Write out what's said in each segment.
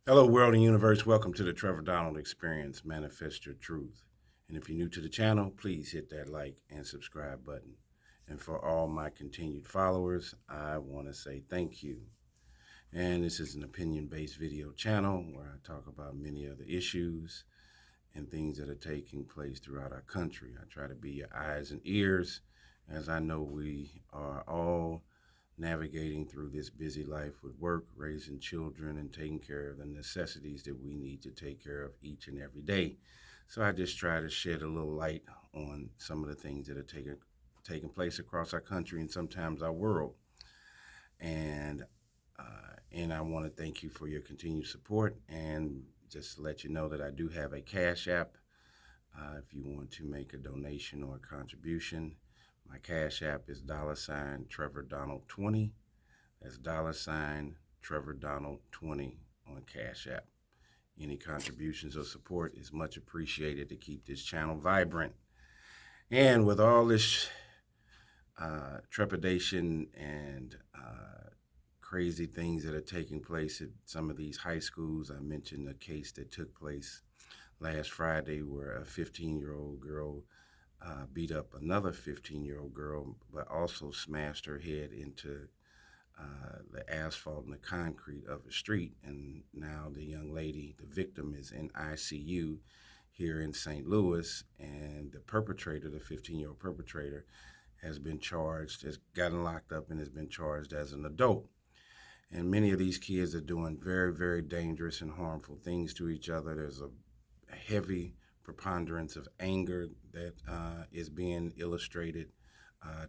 Hello, world and universe. Welcome to the Trevor Donald Experience. Manifest your truth. And if you're new to the channel, please hit that like and subscribe button. And for all my continued followers, I want to say thank you. And this is an opinion-based video channel where I talk about many of the issues and things that are taking place throughout our country. I try to be your eyes and ears, as I know we are all navigating through this busy life with work, raising children, and taking care of the necessities that we need to take care of each and every day. So I just try to shed a little light on some of the things that are taking place across our country and sometimes our world. And I want to thank you for your continued support, and just to let you know that I do have a Cash App. If you want to make a donation or a contribution, my Cash App is $Trevor Donald 20. That's $Trevor Donald 20 on Cash App. Any contributions or support is much appreciated to keep this channel vibrant. And with all this trepidation and crazy things that are taking place at some of these high schools, I mentioned a case that took place last Friday where a 15-year-old girl beat up another 15-year-old girl, but also smashed her head into the asphalt and the concrete of a street. And now the young lady, the victim, is in ICU here in St. Louis, and the perpetrator, the 15-year-old perpetrator, has been charged, has gotten locked up and has been charged as an adult. And many of these kids are doing very, very dangerous and harmful things to each other. There's a heavy preponderance of anger that is being illustrated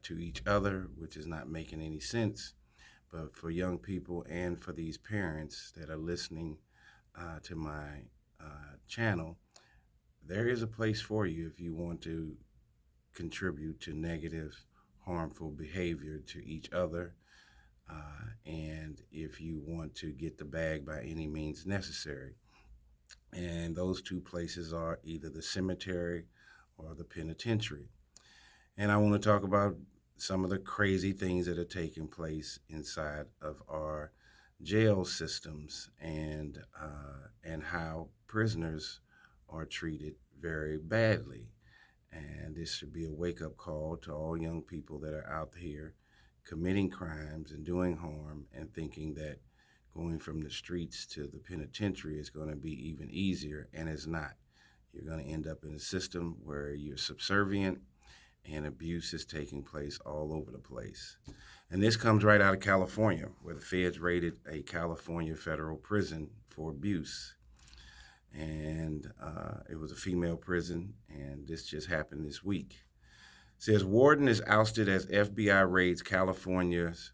to each other, which is not making any sense. But for young people and for these parents that are listening to my channel, there is a place for you if you want to contribute to negative, harmful behavior to each other. And if you want to get the bag by any means necessary. And those two places are either the cemetery or the penitentiary. And I want to talk about some of the crazy things that are taking place inside of our jail systems and how prisoners are treated very badly. And this should be a wake-up call to all young people that are out here committing crimes and doing harm and thinking that going from the streets to the penitentiary is going to be even easier, and it's not. You're going to end up in a system where you're subservient and abuse is taking place all over the place. And this comes right out of California, where the feds raided a California federal prison for abuse. And it was a female prison, and this just happened this week. It says, Warden is ousted as FBI raids California's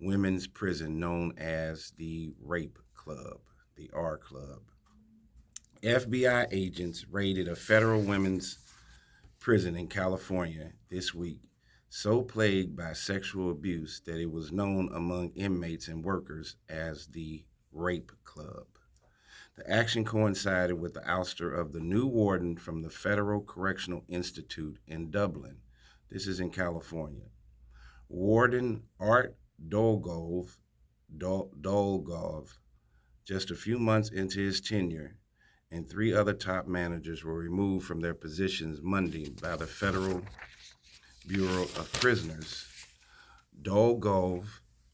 women's prison known as the Rape Club, the R Club. FBI agents raided a federal women's prison in California this week, so plagued by sexual abuse that it was known among inmates and workers as the Rape Club. The action coincided with the ouster of the new warden from the Federal Correctional Institute in Dublin. This is in California. Warden Art Dulgov, just a few months into his tenure, and 3 other top managers were removed from their positions Monday by the Federal Bureau of Prisoners. Dulgov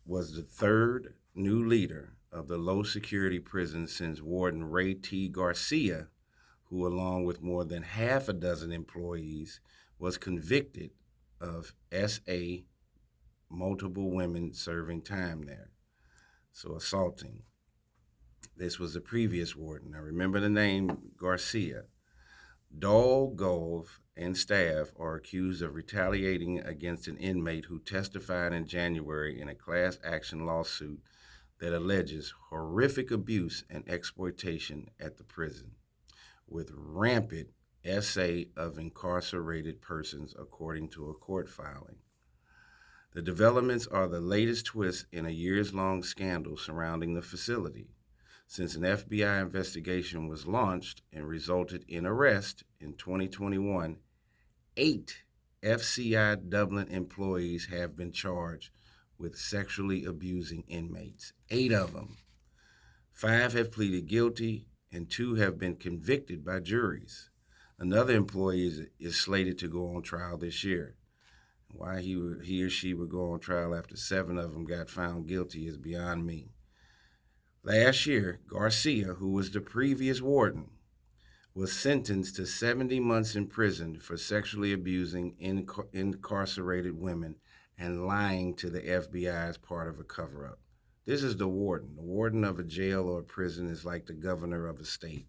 was the 3rd new leader of the low-security prison since Warden Ray T. Garcia, who, along with more than half a dozen employees, was convicted of SA, multiple women serving time there, so assaulting. This was the previous warden. Now remember the name Garcia. Dulgov and staff are accused of retaliating against an inmate who testified in January in a class action lawsuit that alleges horrific abuse and exploitation at the prison, with rampant SA of incarcerated persons, according to a court filing. The developments are the latest twist in a years-long scandal surrounding the facility. Since an FBI investigation was launched and resulted in arrest in 2021, 8 FCI Dublin employees have been charged with sexually abusing inmates. 8 of them. 5 have pleaded guilty, and 2 have been convicted by juries. Another employee is slated to go on trial this year. Why he or she would go on trial after 7 of them got found guilty is beyond me. Last year, Garcia, who was the previous warden, was sentenced to 70 months in prison for sexually abusing incarcerated women and lying to the FBI as part of a cover-up. This is the warden. The warden of a jail or a prison is like the governor of a state.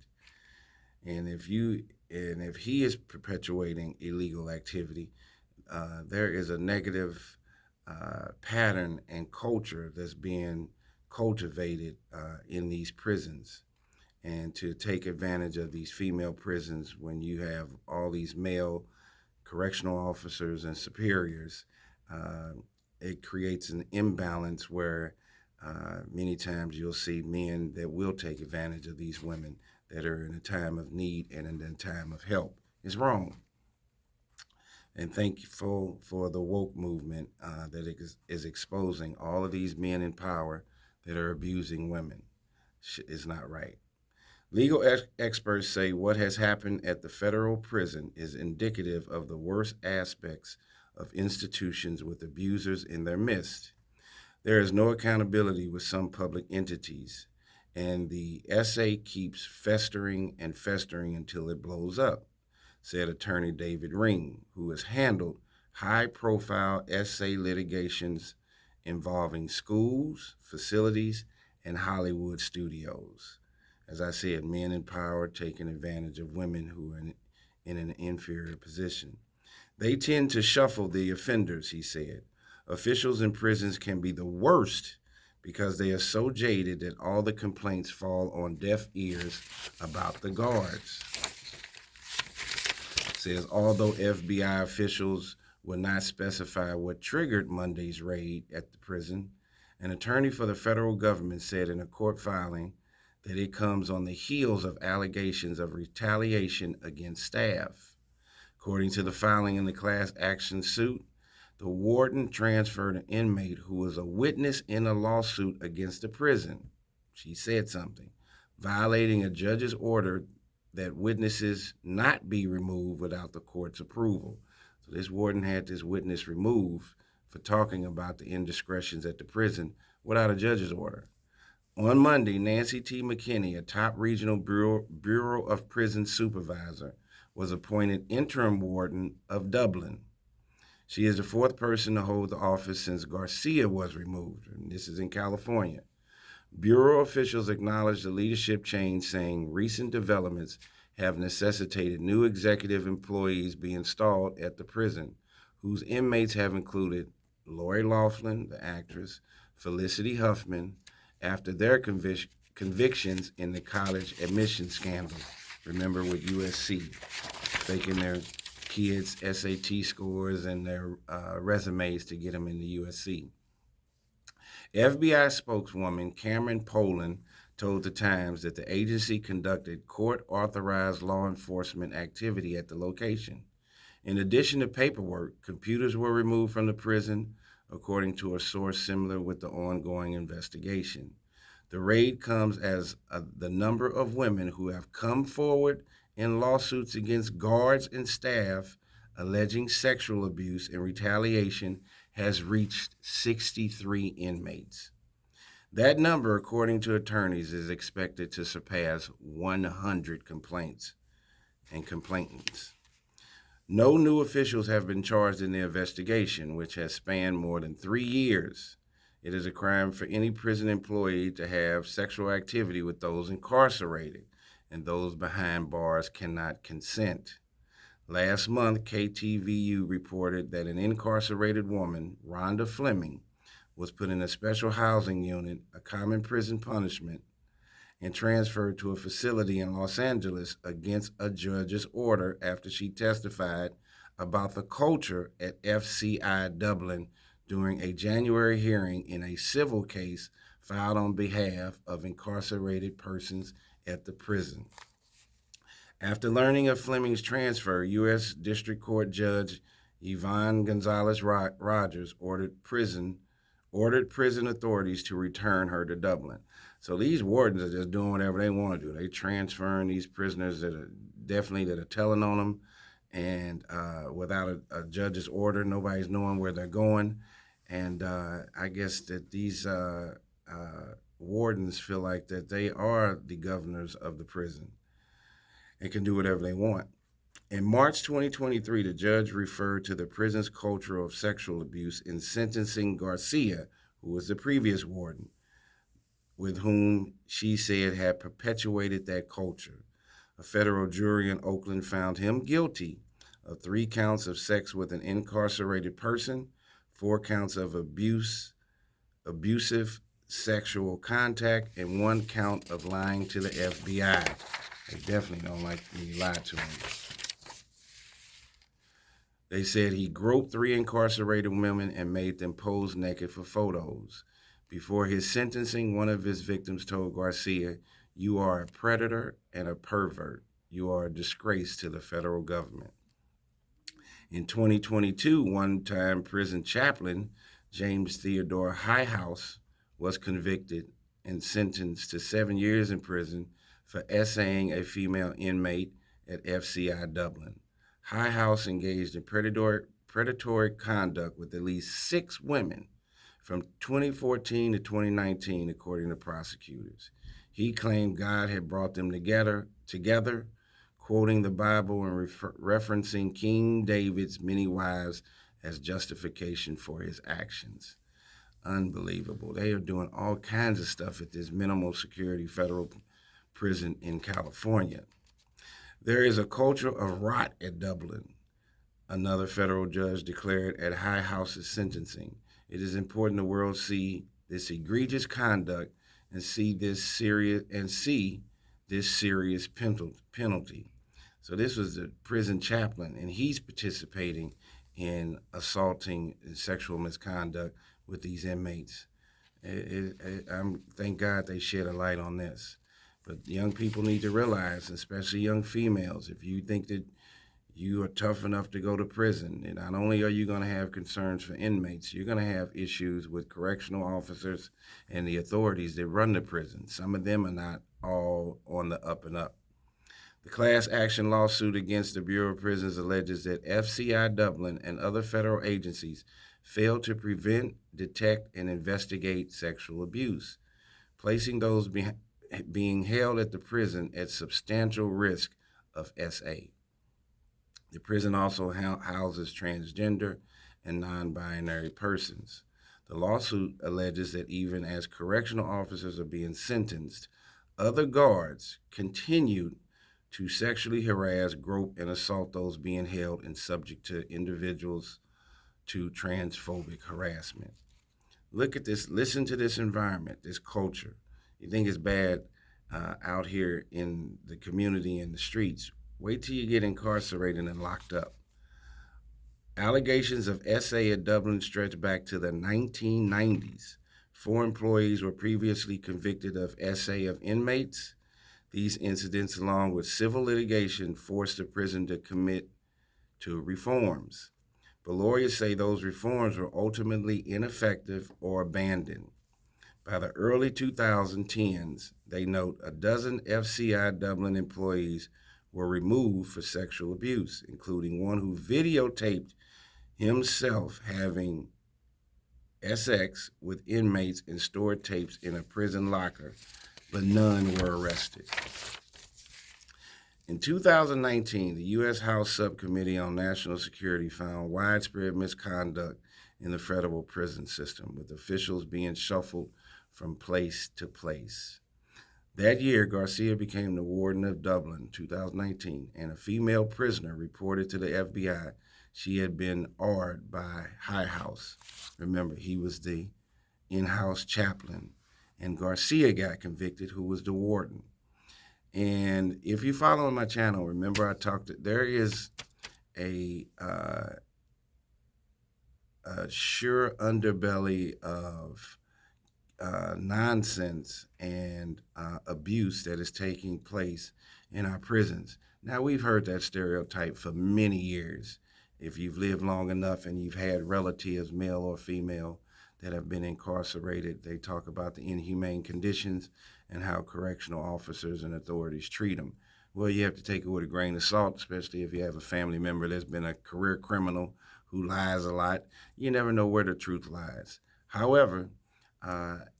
And if he is perpetuating illegal activity, there is a negative pattern and culture that's being cultivated in these prisons. And to take advantage of these female prisons when you have all these male correctional officers and superiors, it creates an imbalance where many times you'll see men that will take advantage of these women that are in a time of need and in a time of help. It's wrong. And thankful for the woke movement that is exposing all of these men in power that are abusing women. It's not right. Legal experts say what has happened at the federal prison is indicative of the worst aspects of institutions with abusers in their midst. There is no accountability with some public entities, and the SA keeps festering and festering until it blows up, said attorney David Ring, who has handled high-profile SA litigations involving schools, facilities, and Hollywood studios. As I said, men in power taking advantage of women who are in an inferior position. They tend to shuffle the offenders, he said. Officials in prisons can be the worst because they are so jaded that all the complaints fall on deaf ears about the guards. Says, although FBI officials will not specify what triggered Monday's raid at the prison, an attorney for the federal government said in a court filing that it comes on the heels of allegations of retaliation against staff. According to the filing in the class action suit, the warden transferred an inmate who was a witness in a lawsuit against the prison. She said something, violating a judge's order that witnesses not be removed without the court's approval. So this warden had this witness removed for talking about the indiscretions at the prison without a judge's order. On Monday, Nancy T. McKinney, a top regional Bureau of Prison supervisor, was appointed interim warden of Dublin. She is the 4th person to hold the office since Garcia was removed, and this is in California. Bureau officials acknowledged the leadership change, saying recent developments have necessitated new executive employees be installed at the prison, whose inmates have included Lori Loughlin, the actress, Felicity Huffman, after their convictions in the college admission scandal. Remember with USC, faking their kids' SAT scores and their resumes to get them into USC. FBI spokeswoman Cameron Poland told the Times that the agency conducted court-authorized law enforcement activity at the location. In addition to paperwork, computers were removed from the prison, according to a source similar with the ongoing investigation. The raid comes as the number of women who have come forward in lawsuits against guards and staff alleging sexual abuse and retaliation has reached 63 inmates. That number, according to attorneys, is expected to surpass 100 complaints and complainants. No new officials have been charged in the investigation, which has spanned more than 3 years. It is a crime for any prison employee to have sexual activity with those incarcerated, and those behind bars cannot consent. Last month, KTVU reported that an incarcerated woman, Rhonda Fleming, was put in a special housing unit, a common prison punishment, and transferred to a facility in Los Angeles against a judge's order after she testified about the culture at FCI Dublin during a January hearing in a civil case filed on behalf of incarcerated persons at the prison. After learning of Fleming's transfer, U.S. District Court Judge Yvonne Gonzalez Rogers ordered prison authorities to return her to Dublin. So these wardens are just doing whatever they want to do. They transferring these prisoners that are telling on them, and without a judge's order, nobody's knowing where they're going. And I guess that these wardens feel like that they are the governors of the prison and can do whatever they want. In March 2023, the judge referred to the prison's culture of sexual abuse in sentencing Garcia, who was the previous warden, with whom she said had perpetuated that culture. A federal jury in Oakland found him guilty of 3 counts of sex with an incarcerated person, 4 counts of abusive sexual contact, and 1 count of lying to the FBI. They definitely don't like me to lie to them. They said he groped 3 incarcerated women and made them pose naked for photos. Before his sentencing, one of his victims told Garcia, "You are a predator and a pervert. You are a disgrace to the federal government." In 2022, one-time prison chaplain James Theodore Highhouse was convicted and sentenced to 7 years in prison for essaying a female inmate at FCI Dublin. Highhouse engaged in predatory conduct with at least 6 women from 2014 to 2019, according to prosecutors. He claimed God had brought them together, quoting the Bible and referencing King David's many wives as justification for his actions. Unbelievable. They are doing all kinds of stuff at this minimal security federal prison in California. There is a culture of rot at Dublin, another federal judge declared at Highhouse's sentencing. It is important the world see this egregious conduct and see this serious penalty. So this was the prison chaplain, and he's participating in assaulting and sexual misconduct with these inmates. Thank God they shed a light on this. But young people need to realize, especially young females, if you think that you are tough enough to go to prison, and not only are you going to have concerns for inmates, you're going to have issues with correctional officers and the authorities that run the prison. Some of them are not all on the up and up. The class action lawsuit against the Bureau of Prisons alleges that FCI Dublin and other federal agencies failed to prevent, detect, and investigate sexual abuse, placing those being held at the prison at substantial risk of SA. The prison also houses transgender and non-binary persons. The lawsuit alleges that even as correctional officers are being sentenced, other guards continued to sexually harass, grope, and assault those being held and subject to individuals to transphobic harassment. Look at this, listen to this environment, this culture. You think it's bad out here in the community and the streets. Wait till you get incarcerated and locked up. Allegations of SA at Dublin stretch back to the 1990s. 4 employees were previously convicted of SA of inmates. These incidents, along with civil litigation, forced the prison to commit to reforms. But lawyers say those reforms were ultimately ineffective or abandoned. By the early 2010s, they note a dozen FCI Dublin employees were removed for sexual abuse, including one who videotaped himself having sex with inmates and stored tapes in a prison locker, but none were arrested. In 2019, the U.S. House Subcommittee on National Security found widespread misconduct in the federal prison system, with officials being shuffled from place to place. That year, Garcia became the warden of Dublin, 2019, and a female prisoner reported to the FBI she had been awed by Highhouse. Remember, he was the in-house chaplain, and Garcia got convicted, who was the warden. And if you follow my channel, remember there is a sure underbelly of nonsense and abuse that is taking place in our prisons. Now, we've heard that stereotype for many years. If you've lived long enough and you've had relatives, male or female, that have been incarcerated. They talk about the inhumane conditions and how correctional officers and authorities treat them. Well, you have to take it with a grain of salt, especially if you have a family member that's been a career criminal who lies a lot. You never know where the truth lies. However,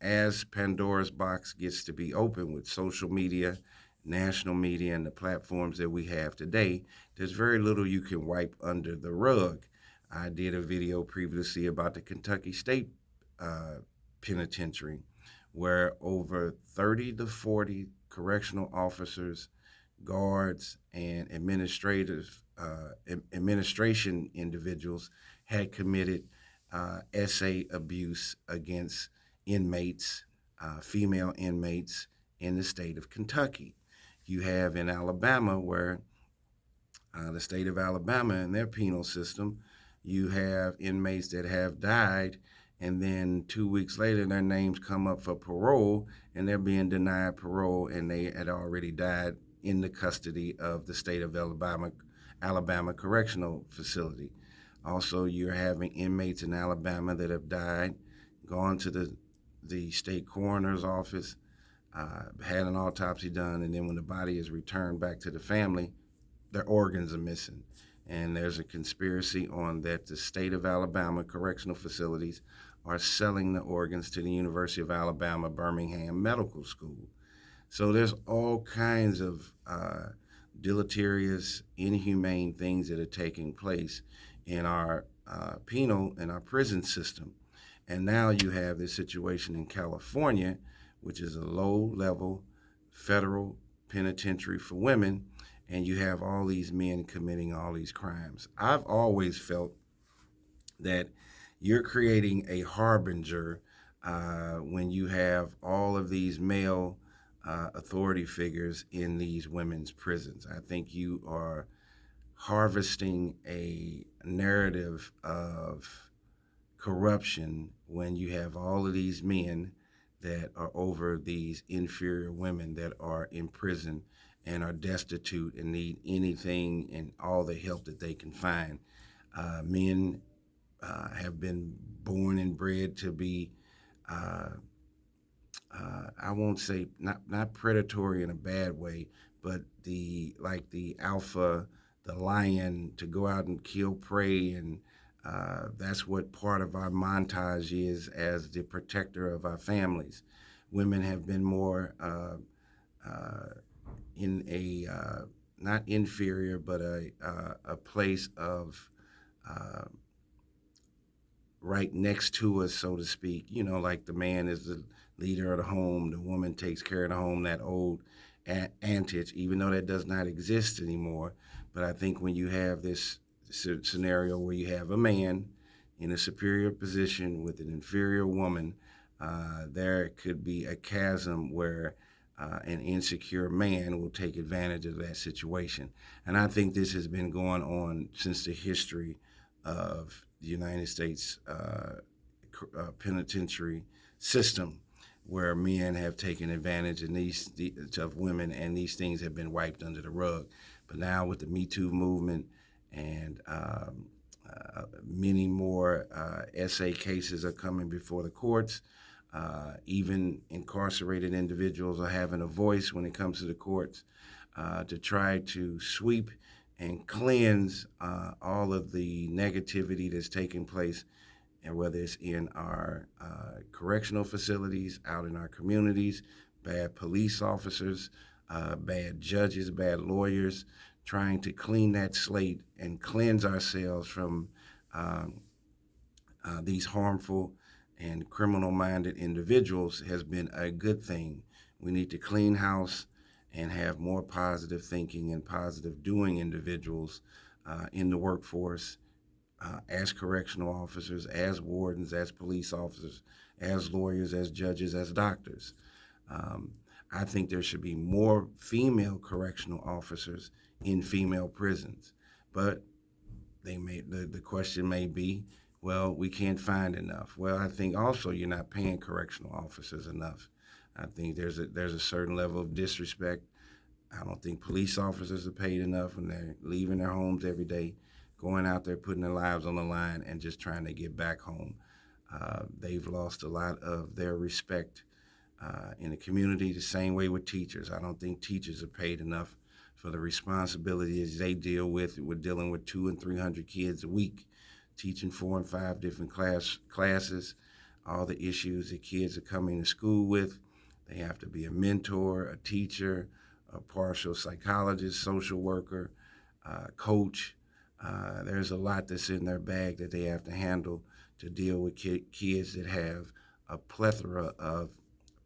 as Pandora's box gets to be open with social media, national media, and the platforms that we have today, there's very little you can wipe under the rug. I did a video previously about the Kentucky State uh, Penitentiary, where over 30 to 40 correctional officers, guards, and administration individuals had committed essay abuse against inmates, female inmates in the state of Kentucky. You have in Alabama, where the state of Alabama and their penal system, you have inmates that have died, and then 2 weeks later, their names come up for parole, and they're being denied parole, and they had already died in the custody of the state of Alabama Correctional Facility. Also, you're having inmates in Alabama that have died, gone to the state coroner's office, had an autopsy done, and then when the body is returned back to the family, their organs are missing. And there's a conspiracy on that the state of Alabama correctional facilities are selling the organs to the University of Alabama Birmingham Medical School. So there's all kinds of deleterious, inhumane things that are taking place in our in our prison system. And now you have this situation in California, which is a low-level federal penitentiary for women, and you have all these men committing all these crimes. I've always felt that you're creating a harbinger when you have all of these male authority figures in these women's prisons. I think you are harvesting a narrative of corruption when you have all of these men that are over these inferior women that are in prison and are destitute and need anything and all the help that they can find. Men have been born and bred to be, uh, I won't say not predatory in a bad way, but the alpha, the lion, to go out and kill prey, and that's what part of our montage is as the protector of our families. Women have been more in a not inferior, but a place of uh, right next to us, so to speak. You know, like the man is the leader of the home, the woman takes care of the home, that old antic, even though that does not exist anymore. But I think when you have this scenario where you have a man in a superior position with an inferior woman, there could be a chasm where an insecure man will take advantage of that situation. And I think this has been going on since the history of the United States penitentiary system, where men have taken advantage of women, and these things have been wiped under the rug. But now with the Me Too movement and many more essay cases are coming before the courts. Even incarcerated individuals are having a voice when it comes to the courts to try to sweep and cleanse all of the negativity that's taking place, and whether it's in our correctional facilities, out in our communities, bad police officers, bad judges, bad lawyers, trying to clean that slate and cleanse ourselves from these harmful and criminal-minded individuals has been a good thing. We need to clean house and have more positive thinking and positive doing individuals in the workforce, as correctional officers, as wardens, as police officers, as lawyers, as judges, as doctors. I think there should be more female correctional officers in female prisons. But the question may be, well, we can't find enough. Well, I think also you're not paying correctional officers enough. I think there's a certain level of disrespect. I don't think police officers are paid enough when they're leaving their homes every day, going out there, putting their lives on the line, and just trying to get back home. They've lost a lot of their respect in the community, the same way with teachers. I don't think teachers are paid enough for the responsibilities they deal with. We're dealing with 200 and 300 kids a week, teaching 4 and 5 different classes, all the issues that kids are coming to school with. They have to be a mentor, a teacher, a partial psychologist, social worker, coach. There's a lot that's in their bag that they have to handle to deal with kids that have a plethora of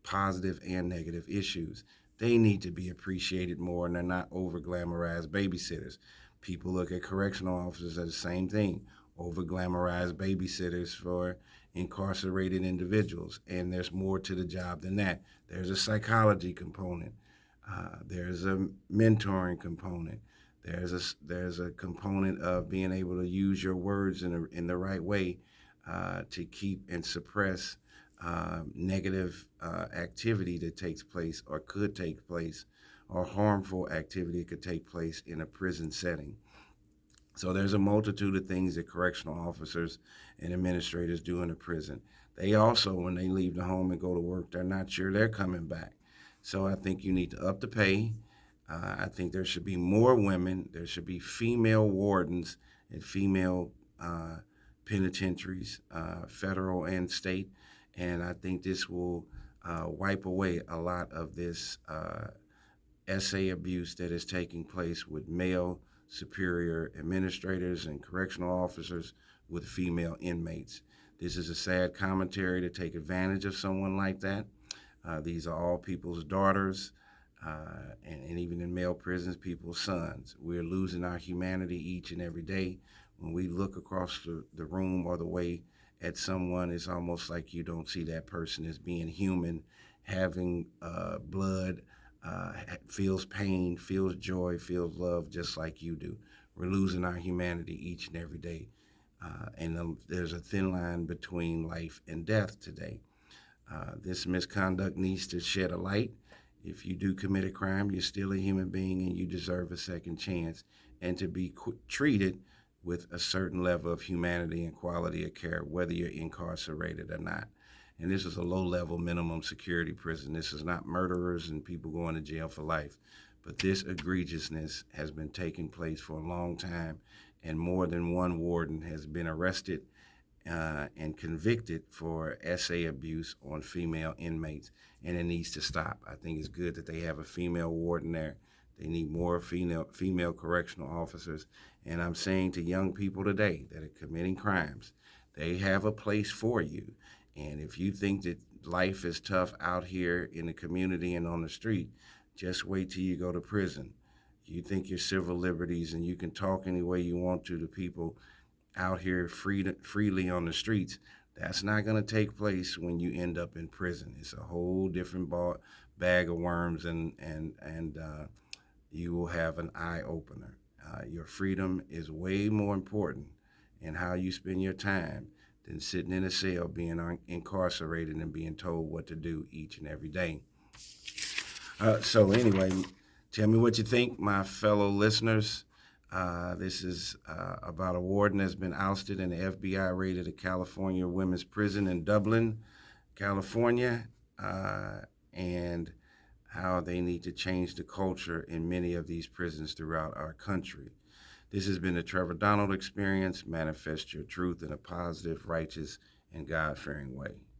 positive and negative issues. They need to be appreciated more, and they're not over glamorized babysitters. People look at correctional officers as the same thing, over glamorized babysitters for incarcerated individuals. And there's more to the job than that. There's a psychology component, there's a mentoring component. There's a component of being able to use your words in the right way to keep and suppress negative activity that takes place or could take place, or harmful activity that could take place in a prison setting. So there's a multitude of things that correctional officers and administrators do in a prison. They also, when they leave the home and go to work, they're not sure they're coming back. So I think you need to up the pay. I think there should be more women. There should be female wardens at female penitentiaries, federal and state. And I think this will wipe away a lot of this SA abuse that is taking place with male superior administrators and correctional officers with female inmates. This is a sad commentary to take advantage of someone like that. These are all people's daughters, and even in male prisons, people's sons. We're losing our humanity each and every day. When we look across the room or the way at someone, it's almost like you don't see that person as being human, having blood, feels pain, feels joy, feels love, just like you do. We're losing our humanity each and every day. There's a thin line between life and death today. This misconduct needs to shed a light. If you do commit a crime, you're still a human being and you deserve a second chance, and to be treated with a certain level of humanity and quality of care, whether you're incarcerated or not. And this is a low-level minimum security prison. This is not murderers and people going to jail for life. But this egregiousness has been taking place for a long time, and more than one warden has been arrested and convicted for SA abuse on female inmates, and it needs to stop. I think it's good that they have a female warden there. They need more female correctional officers. And I'm saying to young people today that are committing crimes, they have a place for you. And if you think that life is tough out here in the community and on the street, just wait till you go to prison. You think your civil liberties and you can talk any way you want to people out here freely on the streets. That's not going to take place when you end up in prison. It's a whole different bag of worms, and you will have an eye opener. Your freedom is way more important in how you spend your time than sitting in a cell being incarcerated and being told what to do each and every day. So anyway, tell me what you think, my fellow listeners. This is about a warden that's been ousted, and the FBI raided a California women's prison in Dublin, California, and how they need to change the culture in many of these prisons throughout our country. This has been the Trevor Donald Experience. Manifest your truth in a positive, righteous, and God-fearing way.